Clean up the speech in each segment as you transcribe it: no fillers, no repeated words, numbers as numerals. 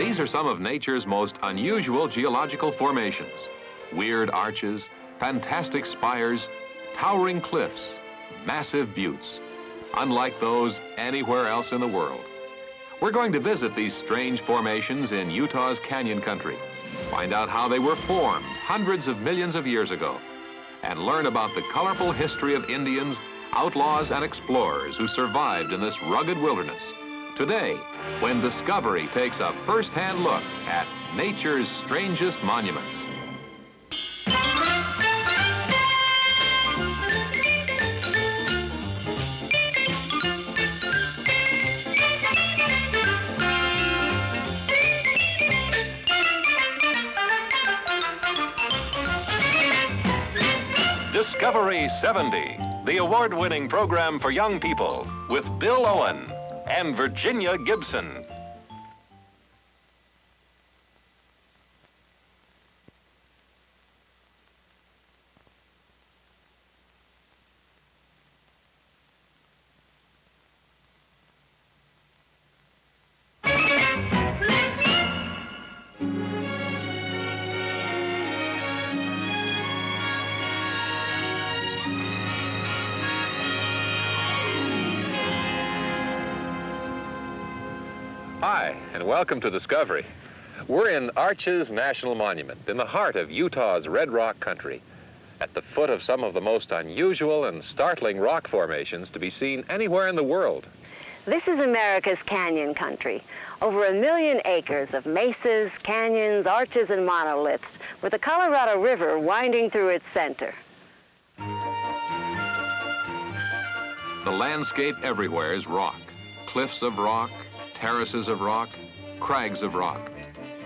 These are some of nature's most unusual geological formations. Weird arches, fantastic spires, towering cliffs, massive buttes, unlike those anywhere else in the world. We're going to visit these strange formations in Utah's canyon country, find out how they were formed hundreds of millions of years ago, and learn about the colorful history of Indians, outlaws, and explorers who survived in this rugged wilderness. Today, when Discovery takes a first-hand look at nature's strangest monuments. Discovery 70, the award-winning program for young people with Bill Owen and Virginia Gibson. Hi, and welcome to Discovery. We're in Arches National Monument, in the heart of Utah's Red Rock country, at the foot of some of the most unusual and startling rock formations to be seen anywhere in the world. This is America's canyon country. Over 1 million acres of mesas, canyons, arches, and monoliths, with the Colorado River winding through its center. The landscape everywhere is rock, cliffs of rock, terraces of rock, crags of rock.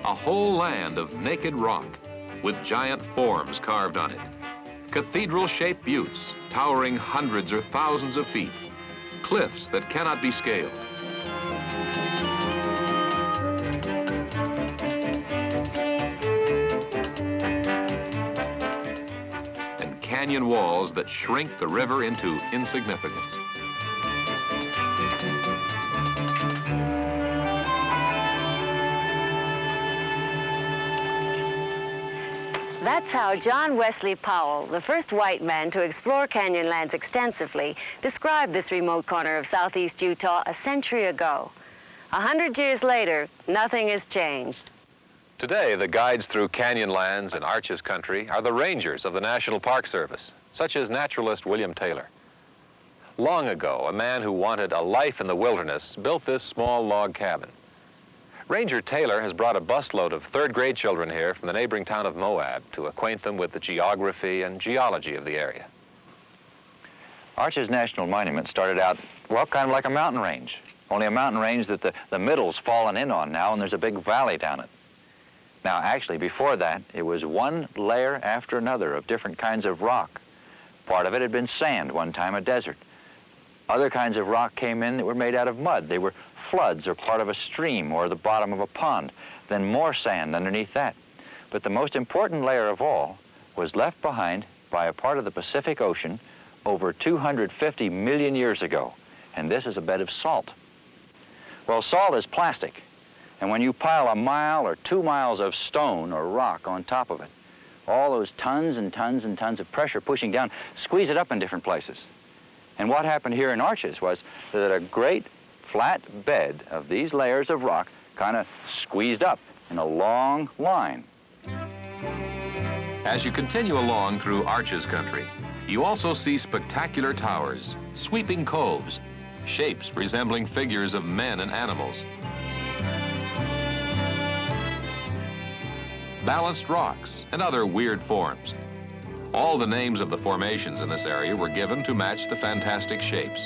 A whole land of naked rock with giant forms carved on it. Cathedral-shaped buttes towering hundreds or thousands of feet. Cliffs that cannot be scaled. And canyon walls that shrink the river into insignificance. That's how John Wesley Powell, the first white man to explore Canyonlands extensively, described this remote corner of southeast Utah a century ago. 100 years later, nothing has changed. Today, the guides through Canyonlands and Arches country are the rangers of the National Park Service, such as naturalist William Taylor. Long ago, a man who wanted a life in the wilderness built this small log cabin. Ranger Taylor has brought a busload of third-grade children here from the neighboring town of Moab to acquaint them with the geography and geology of the area. Arches National Monument started out, well, kind of like a mountain range, only a mountain range that the middle's fallen in on now, and there's a big valley down it. Now, actually, before that, it was one layer after another of different kinds of rock. Part of it had been sand, one time a desert. Other kinds of rock came in that were made out of mud. They were floods or part of a stream or the bottom of a pond, then more sand underneath that. But the most important layer of all was left behind by a part of the Pacific Ocean over 250 million years ago, and this is a bed of salt. Well, salt is plastic, and when you pile a mile or 2 miles of stone or rock on top of it, all those tons and tons and tons of pressure pushing down squeeze it up in different places. And what happened here in Arches was that a great flat bed of these layers of rock kind of squeezed up in a long line. As you continue along through Arches country, you also see spectacular towers, sweeping coves, shapes resembling figures of men and animals, balanced rocks, and other weird forms. All the names of the formations in this area were given to match the fantastic shapes.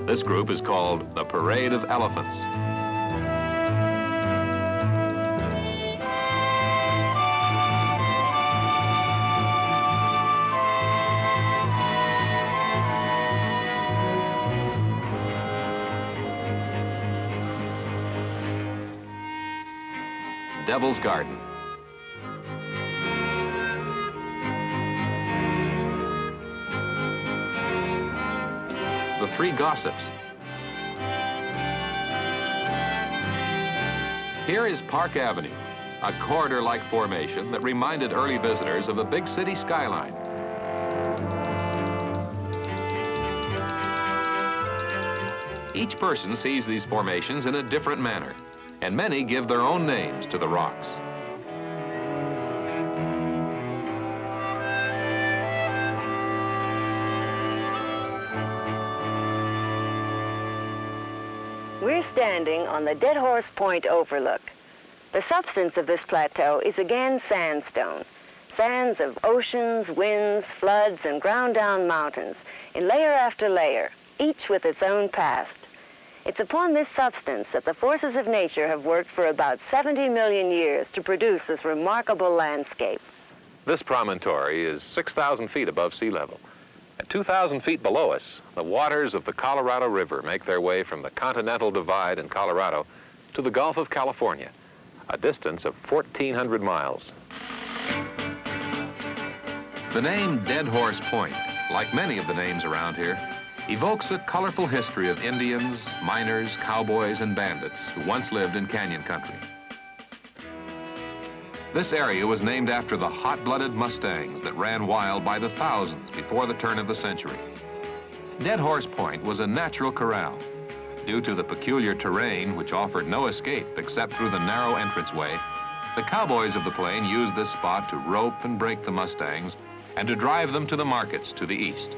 This group is called the Parade of Elephants. Devil's Garden. the Three Gossips. Here is Park Avenue, a corridor-like formation that reminded early visitors of a big city skyline. Each person sees these formations in a different manner, and many give their own names to the rocks. We're standing on the Dead Horse Point overlook. The substance of this plateau is again sandstone. Sands of oceans, winds, floods, and ground-down mountains in layer after layer, each with its own past. It's upon this substance that the forces of nature have worked for about 70 million years to produce this remarkable landscape. This promontory is 6,000 feet above sea level. At 2,000 feet below us, the waters of the Colorado River make their way from the Continental Divide in Colorado to the Gulf of California, a distance of 1,400 miles. The name Dead Horse Point, like many of the names around here, evokes a colorful history of Indians, miners, cowboys, and bandits who once lived in canyon country. This area was named after the hot-blooded Mustangs that ran wild by the thousands before the turn of the century. Dead Horse Point was a natural corral. Due to the peculiar terrain, which offered no escape except through the narrow entranceway, the cowboys of the plain used this spot to rope and break the Mustangs and to drive them to the markets to the east.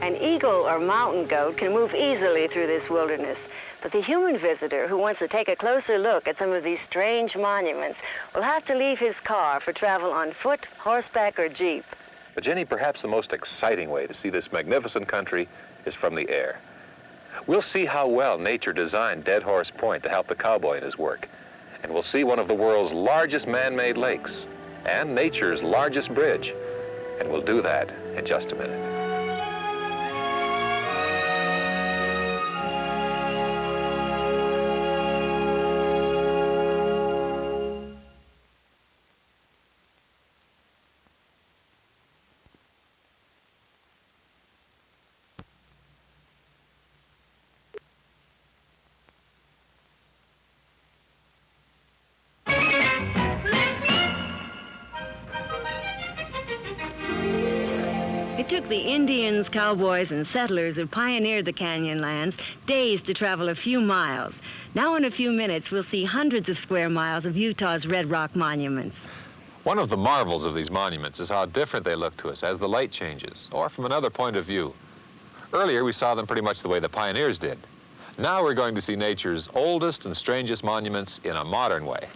An eagle or mountain goat can move easily through this wilderness, but the human visitor who wants to take a closer look at some of these strange monuments will have to leave his car for travel on foot, horseback, or jeep. But Jenny, perhaps the most exciting way to see this magnificent country is from the air. We'll see how well nature designed Dead Horse Point to help the cowboy in his work. And we'll see one of the world's largest man-made lakes and nature's largest bridge. And we'll do that in just a minute. It took the Indians, cowboys, and settlers who pioneered the Canyonlands days to travel a few miles. Now in a few minutes, we'll see hundreds of square miles of Utah's red rock monuments. One of the marvels of these monuments is how different they look to us as the light changes, or from another point of view. Earlier, we saw them pretty much the way the pioneers did. Now we're going to see nature's oldest and strangest monuments in a modern way.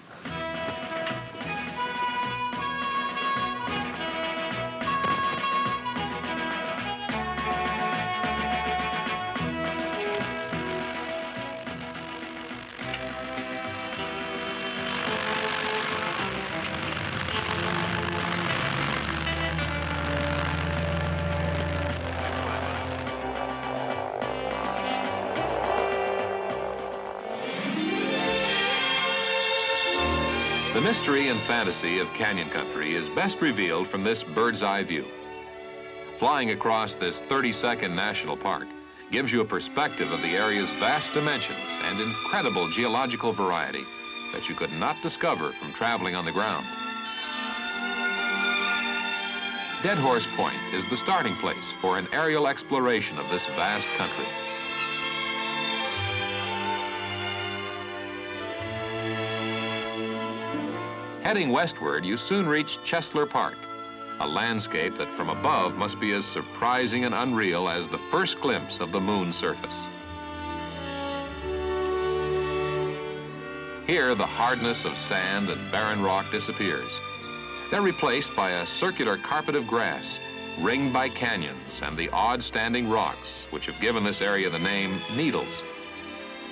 The mystery and fantasy of canyon country is best revealed from this bird's eye view. Flying across this 32nd National Park gives you a perspective of the area's vast dimensions and incredible geological variety that you could not discover from traveling on the ground. Dead Horse Point is the starting place for an aerial exploration of this vast country. Heading westward, you soon reach Chesler Park, a landscape that from above must be as surprising and unreal as the first glimpse of the moon's surface. Here, the hardness of sand and barren rock disappears. They're replaced by a circular carpet of grass, ringed by canyons and the odd standing rocks, which have given this area the name Needles.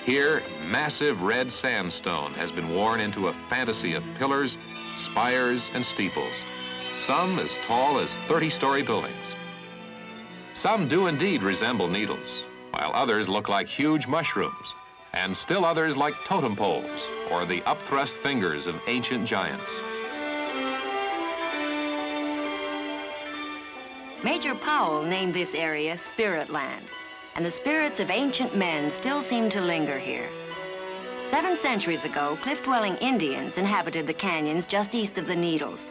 Here, massive red sandstone has been worn into a fantasy of pillars, spires, and steeples, some as tall as 30-story buildings. Some do indeed resemble needles, while others look like huge mushrooms, and still others like totem poles or the upthrust fingers of ancient giants. Major Powell named this area Spirit Land. and the spirits of ancient men still seem to linger here. 7 centuries ago, cliff-dwelling Indians inhabited the canyons just east of the Needles.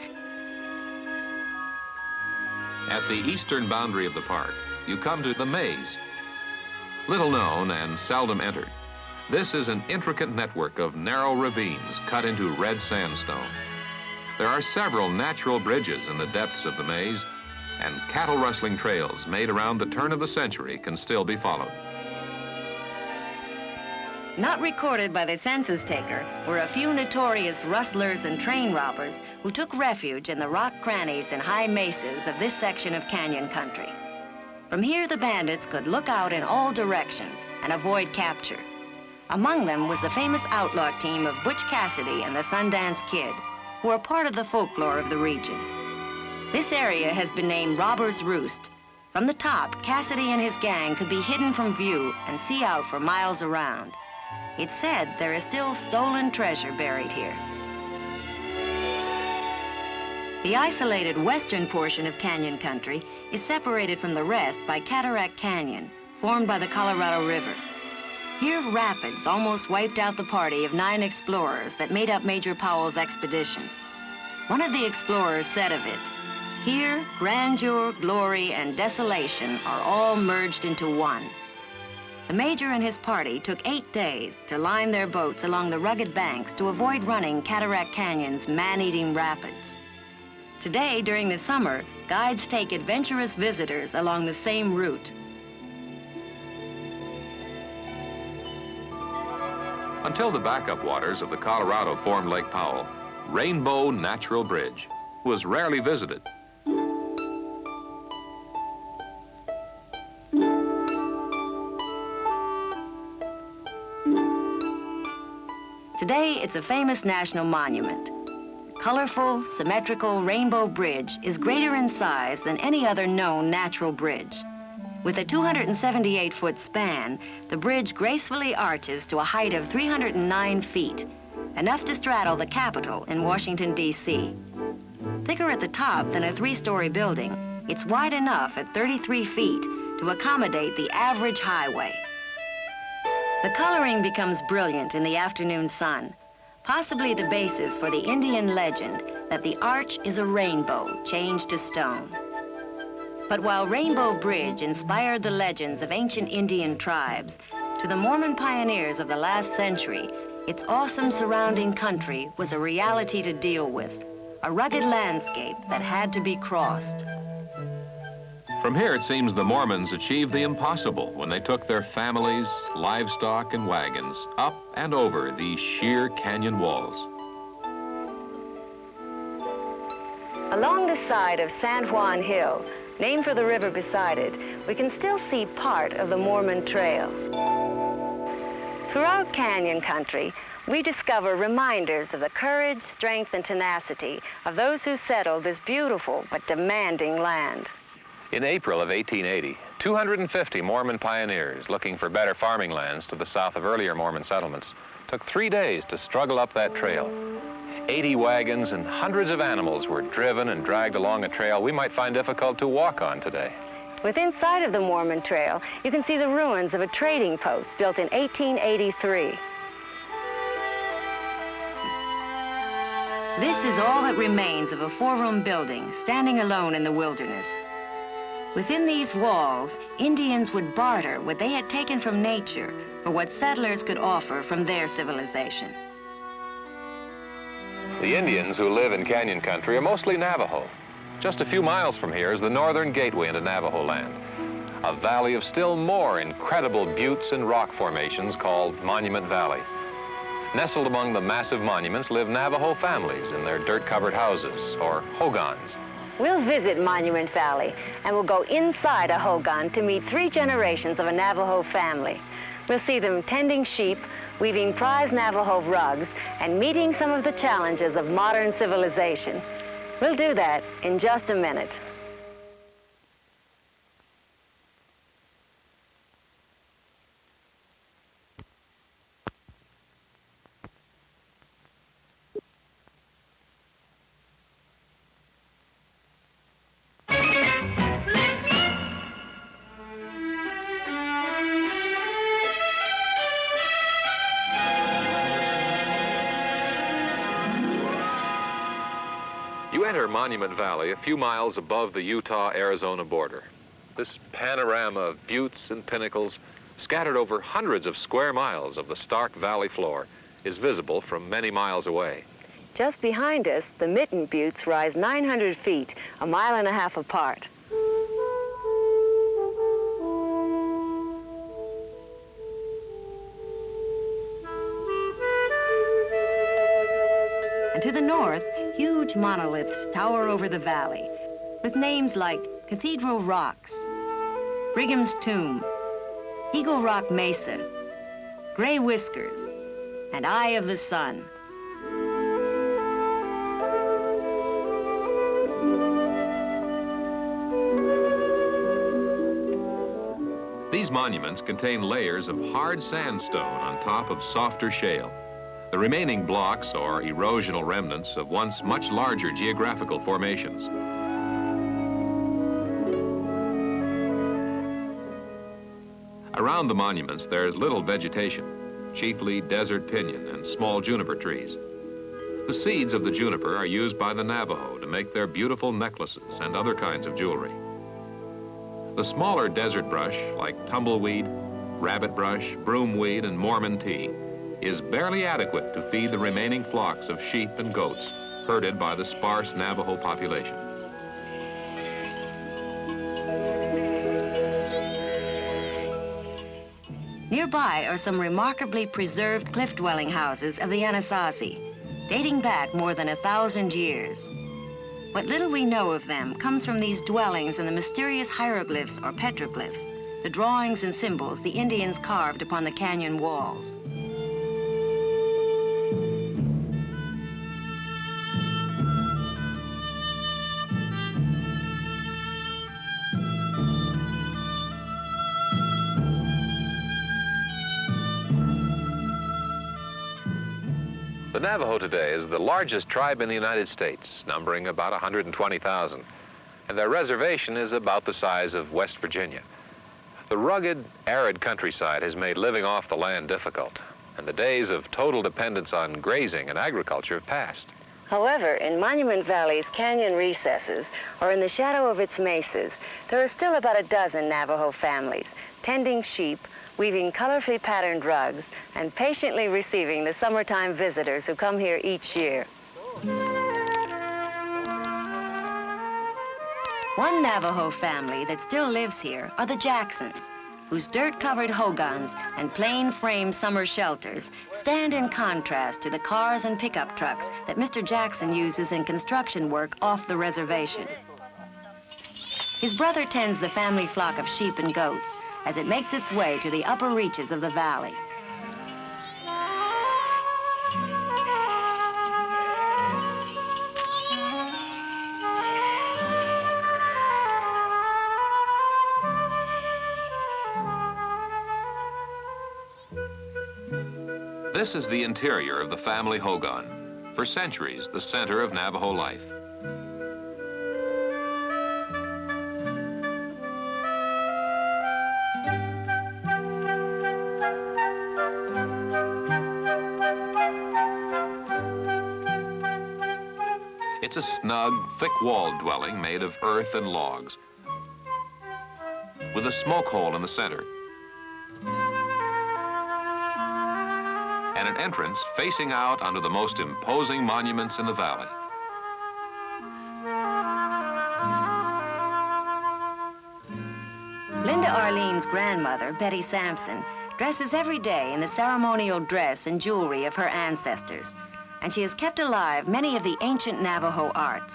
At the eastern boundary of the park, you come to the maze. Little known and seldom entered, this is an intricate network of narrow ravines cut into red sandstone. There are several natural bridges in the depths of the maze, and cattle-rustling trails made around the turn of the century can still be followed. Not recorded by the census taker were a few notorious rustlers and train robbers who took refuge in the rock crannies and high mesas of this section of canyon country. From here, the bandits could look out in all directions and avoid capture. Among them was the famous outlaw team of Butch Cassidy and the Sundance Kid, who are part of the folklore of the region. This area has been named Robber's Roost. From the top, Cassidy and his gang could be hidden from view and see out for miles around. It's said there is still stolen treasure buried here. The isolated western portion of canyon country is separated from the rest by Cataract Canyon, formed by the Colorado River. Here, rapids almost wiped out the party of 9 explorers that made up Major Powell's expedition. One of the explorers said of it, "Here, grandeur, glory, and desolation are all merged into one." The Major and his party took 8 days to line their boats along the rugged banks to avoid running Cataract Canyon's man-eating rapids. Today, during the summer, guides take adventurous visitors along the same route. Until the backup waters of the Colorado formed Lake Powell, Rainbow Natural Bridge was rarely visited. Today, it's a famous national monument. Colorful, symmetrical Rainbow Bridge is greater in size than any other known natural bridge. With a 278-foot span, the bridge gracefully arches to a height of 309 feet, enough to straddle the Capitol in Washington, D.C. Thicker at the top than a 3-story building, it's wide enough at 33 feet to accommodate the average highway. The coloring becomes brilliant in the afternoon sun, possibly the basis for the Indian legend that the arch is a rainbow changed to stone. But while Rainbow Bridge inspired the legends of ancient Indian tribes, to the Mormon pioneers of the last century, its awesome surrounding country was a reality to deal with, a rugged landscape that had to be crossed. From here, it seems the Mormons achieved the impossible when they took their families, livestock, and wagons up and over these sheer canyon walls. Along the side of San Juan Hill, named for the river beside it, we can still see part of the Mormon Trail. Throughout canyon country, we discover reminders of the courage, strength, and tenacity of those who settled this beautiful but demanding land. In April of 1880, 250 Mormon pioneers looking for better farming lands to the south of earlier Mormon settlements took 3 days to struggle up that trail. 80 wagons and hundreds of animals were driven and dragged along a trail we might find difficult to walk on today. Within sight of the Mormon Trail, you can see the ruins of a trading post built in 1883. This is all that remains of a 4-room building standing alone in the wilderness. Within these walls, Indians would barter what they had taken from nature for what settlers could offer from their civilization. The Indians who live in canyon country are mostly Navajo. Just a few miles from here is the northern gateway into Navajo land, a valley of still more incredible buttes and rock formations called Monument Valley. Nestled among the massive monuments live Navajo families in their dirt-covered houses, or hogans. We'll visit Monument Valley, and we'll go inside a hogan to meet 3 generations of a Navajo family. We'll see them tending sheep, weaving prized Navajo rugs, and meeting some of the challenges of modern civilization. We'll do that in just a minute. enter Monument Valley a few miles above the Utah-Arizona border. This panorama of buttes and pinnacles, scattered over hundreds of square miles of the stark valley floor, is visible from many miles away. Just behind us, the Mitten Buttes rise 900 feet, a mile and a half apart. And to the north, huge monoliths tower over the valley, with names like Cathedral Rocks, Brigham's Tomb, Eagle Rock Mesa, Gray Whiskers, and Eye of the Sun. These monuments contain layers of hard sandstone on top of softer shale. The remaining blocks or erosional remnants of once much larger geographical formations. Around the monuments, there's little vegetation, chiefly desert pinyon and small juniper trees. The seeds of the juniper are used by the Navajo to make their beautiful necklaces and other kinds of jewelry. The smaller desert brush, like tumbleweed, rabbit brush, broomweed, and Mormon tea, is barely adequate to feed the remaining flocks of sheep and goats herded by the sparse Navajo population. Nearby are some remarkably preserved cliff-dwelling houses of the Anasazi, dating back more than 1,000 years. What little we know of them comes from these dwellings and the mysterious hieroglyphs or petroglyphs, the drawings and symbols the Indians carved upon the canyon walls. The Navajo today is the largest tribe in the United States, numbering about 120,000, and their reservation is about the size of West Virginia. The rugged, arid countryside has made living off the land difficult, and the days of total dependence on grazing and agriculture have passed. However, in Monument Valley's canyon recesses, or in the shadow of its mesas, there are still about a dozen Navajo families, tending sheep, weaving colorfully patterned rugs, and patiently receiving the summertime visitors who come here each year. One Navajo family that still lives here are the Jacksons, whose dirt-covered hogans and plain-frame summer shelters stand in contrast to the cars and pickup trucks that Mr. Jackson uses in construction work off the reservation. His brother tends the family flock of sheep and goats as it makes its way to the upper reaches of the valley. This is the interior of the family hogan, for centuries the center of Navajo life. It's a snug, thick-walled dwelling made of earth and logs, with a smoke hole in the center, and an entrance facing out onto the most imposing monuments in the valley. Linda Arlene's grandmother, Betty Sampson, dresses every day in the ceremonial dress and jewelry of her ancestors, and she has kept alive many of the ancient Navajo arts.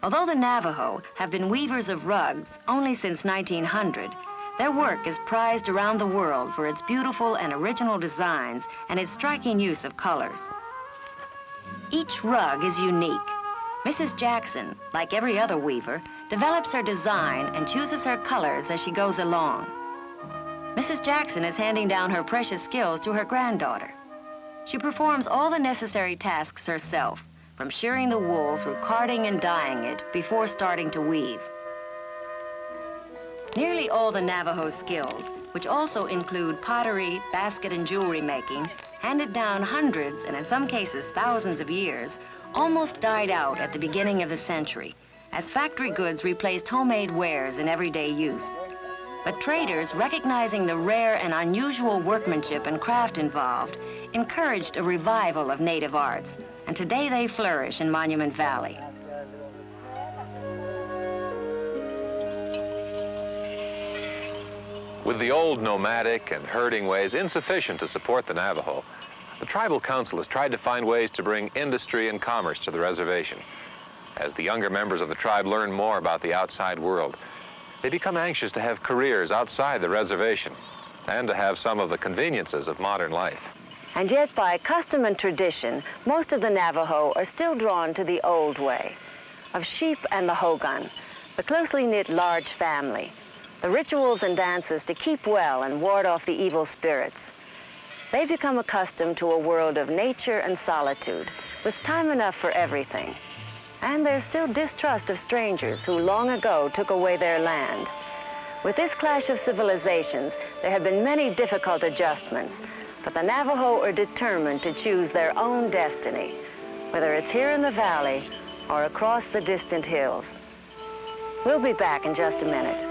Although the Navajo have been weavers of rugs only since 1900, their work is prized around the world for its beautiful and original designs and its striking use of colors. Each rug is unique. Mrs. Jackson, like every other weaver, develops her design and chooses her colors as she goes along. Mrs. Jackson is handing down her precious skills to her granddaughter. She performs all the necessary tasks herself, from shearing the wool through carding and dyeing it before starting to weave. Nearly all the Navajo skills, which also include pottery, basket and jewelry making, handed down hundreds and in some cases thousands of years, almost died out at the beginning of the century as factory goods replaced homemade wares in everyday use. But traders, recognizing the rare and unusual workmanship and craft involved, encouraged a revival of native arts, and today they flourish in Monument Valley. With the old nomadic and herding ways insufficient to support the Navajo, the Tribal Council has tried to find ways to bring industry and commerce to the reservation. As the younger members of the tribe learn more about the outside world, they become anxious to have careers outside the reservation and to have some of the conveniences of modern life. And yet, by custom and tradition, most of the Navajo are still drawn to the old way of sheep and the hogan, the closely knit large family, the rituals and dances to keep well and ward off the evil spirits. They become accustomed to a world of nature and solitude, with time enough for everything. And there's still distrust of strangers who long ago took away their land. With this clash of civilizations, there have been many difficult adjustments, but the Navajo are determined to choose their own destiny, whether it's here in the valley or across the distant hills. We'll be back in just a minute.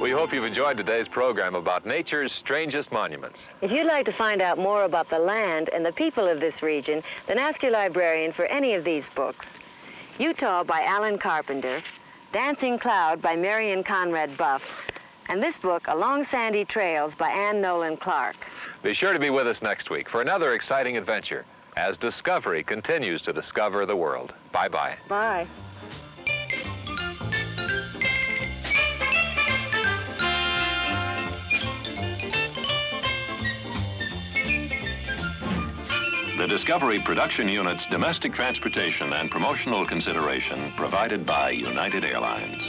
We hope you've enjoyed today's program about nature's strangest monuments. If you'd like to find out more about the land and the people of this region, then ask your librarian for any of these books. Utah by Alan Carpenter, Dancing Cloud by Marion Conrad Buff, and this book, Along Sandy Trails by Anne Nolan Clark. Be sure to be with us next week for another exciting adventure as Discovery continues to discover the world. Bye-bye. Bye. The Discovery Production Unit's domestic transportation and promotional consideration provided by United Airlines.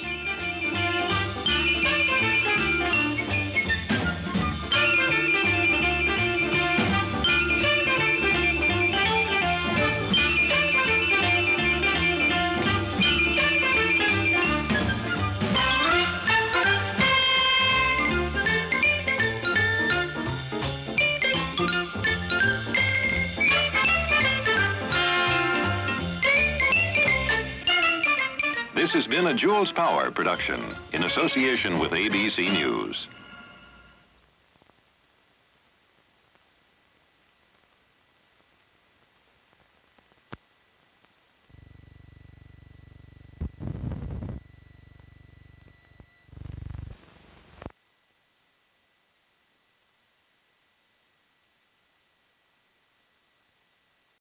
This has been a Jules Power production in association with ABC News.